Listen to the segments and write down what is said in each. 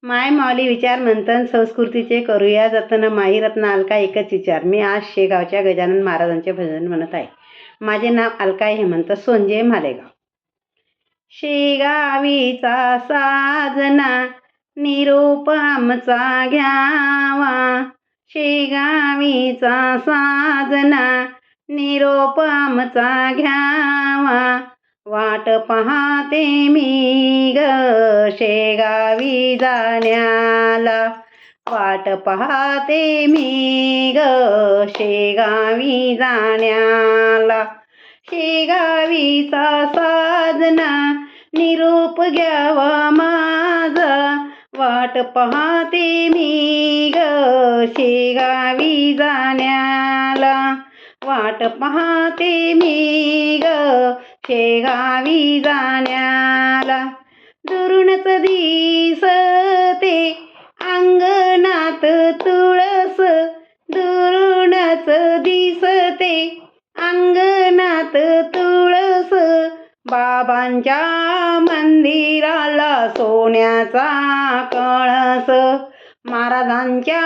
माय माऊली विचार मंथन संस्कृतीचे करूया जतन माही रत्न अलका एकच विचार. मी आज शेगावच्या गजानन महाराजांचे भजन म्हणत आहे. माझे नाव अलका हेमंत सोंजे मालेगाव. शेगावीचा साजना निरोप आमचा घ्यावा. शेगावीचा साजना निरोप आमचा घ्यावा. वाट पाहते मी ग शेगावी जाण्याला. वाट पाहते मी ग शेगावी जाण्याला. शेगावीचा साजना निरोप घ्यावा माझा. वाट पाहते मी ग शेगावी जाण्याला. वाट पाहते मी ग शेगावी जाण्याला. दुरूनच दिसते अंगणात तुळस. दुरूनच दिसते अंगणात तुळस. बाबांच्या मंदिराला सोन्याचा कळस. महाराजांच्या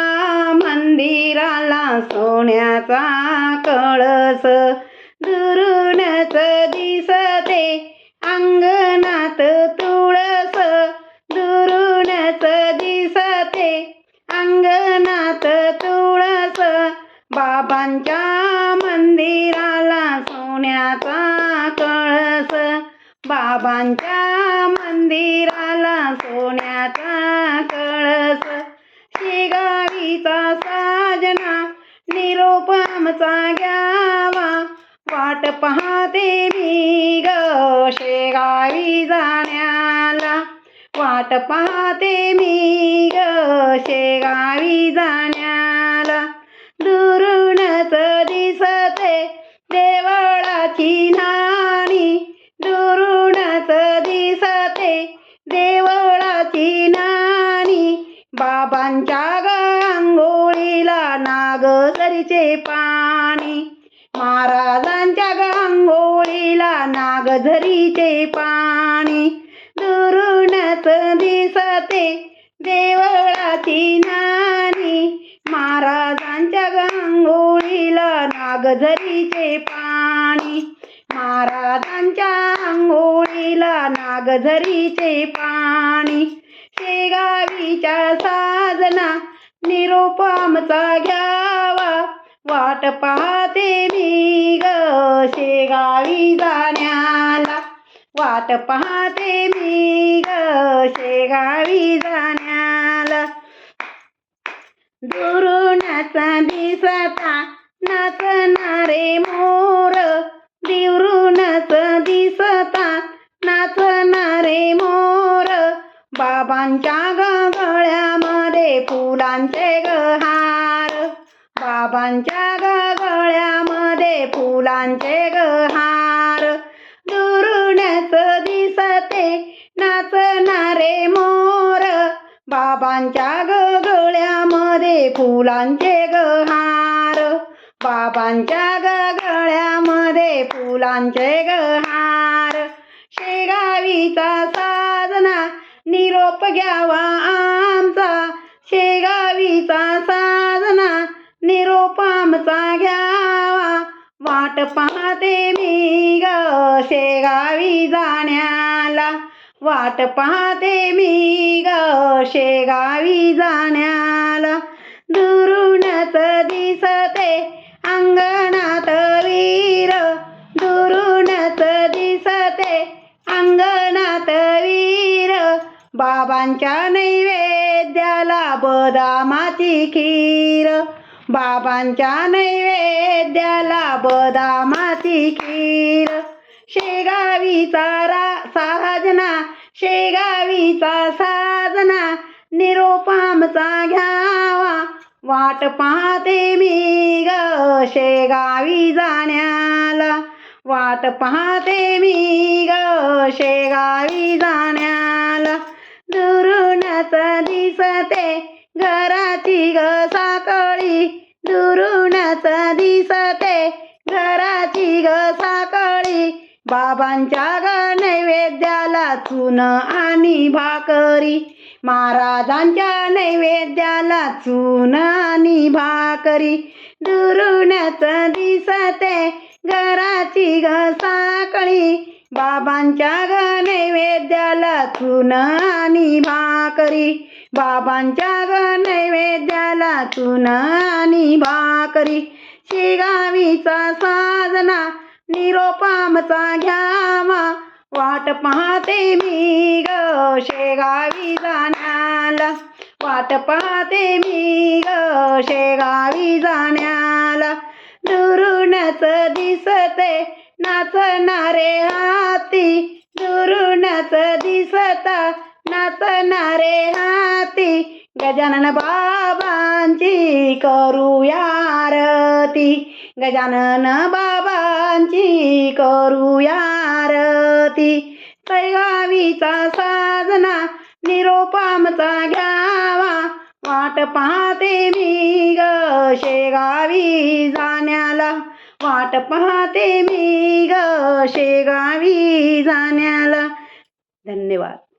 मंदिराला सोन्याचा कळस. दुरूनच दिसते अंगणात तुळस. दुरूनच दिसते अंगणात तुळस. बाबांच्या मंदिराला सोन्याचा कळस. बाबांच्या मंदिराला सोन्याचा कळस. शेगावीचा साजना निरोप आमचा घ्यावा. वाट पाहते मी ग शेगावी जाण्याला. वाट पाहते मी ग शेगावी जाण्याला. दुरूनच दिसते देवळाची नाणी. दुरूनच दिसते देवळाची नाणी. बाबांच्या अंघोळीला नागझरीचे पाणी. महाराजांच्या अंघोळीला नागझरीचे पाणी. दुरूनच दिसते देवळाची नाणी. महाराजांच्या अंघोळीला नागझरीचे पाणी. महाराजांच्या अंघोळीला नागझरीचे पाणी. शेगावीच्या साजना निरोप आमचा घ्यावा. वाट पाहते मी ग शेगावी जाण्याला. वाट पाहते मी ग शेगावी जाण्याला. दुरूनच दिसता नाचणारे मोर. दुरूनच दिसता नाचणारे मोर. बाबांच्या गळ्यामध्ये फुलांचे हार. बाबांच्या गळ्यामध्ये फुलांचे हार. दुरूनच दिसते नाचणारे मोर. बाबांच्या गळ्यामध्ये फुलांचे हार. बाबांच्या गळ्यामध्ये फुलांचे हार. शेगावीचा साजना निरोप घ्यावा आमचा. शेगावीचा साजना निरोप आमचा घ्यावा. वाट पाहते मी ग शेगावी जाण्याला. वाट पाहते मी ग शेगावी जाण्याला. दुरूनच दिसते अंगणात वीर. दुरूनच दिसते अंगणात वीर. बाबांच्या नैवेद्याला बदामाची खीर. बाबांच्या नैवेद्याला बदामाची खीर. शेगावीचा साजना शेगावीचा साजना निरोप आमचा घ्यावा. वाट पाहते मी ग शेगावी जाण्याला. वाट पाहते मी ग शेगावी जाण्याला. दुरूनच दिसते घराची ग साकळी. दुरूनच दिसते घराची ग साकळी. बाबांच्या ग नैवेद्याला चून आणि भाकरी. महाराजांच्या नैवेद्याला चून आणि भाकरी दुरुनच दिसते घराची साकळी. बाबांच्या नैवेद्याला चून आणि भाकरी, बाबांच्या नैवेद्याला चून आणि भाकरी. शेगावीचा साजना निरोप आमचा घ्यावा, वाट पाहते मी ग शेगावी जाण्याला, वाट पाहते मी ग शेगावी जाण्याला. दुरूनच दिसते नाचणारे हाती, दुरूनच दिसता नाचणारे हाती. गजानन बाबांची करूया आरती, गजानन बाबांची करूया आरती. शेगावीचा साजना निरोप आमचा घ्यावा, वाट पाहते मी ग शेगावी जाण्याला, वाट पाहते मी ग शेगावी जाण्याला. धन्यवाद.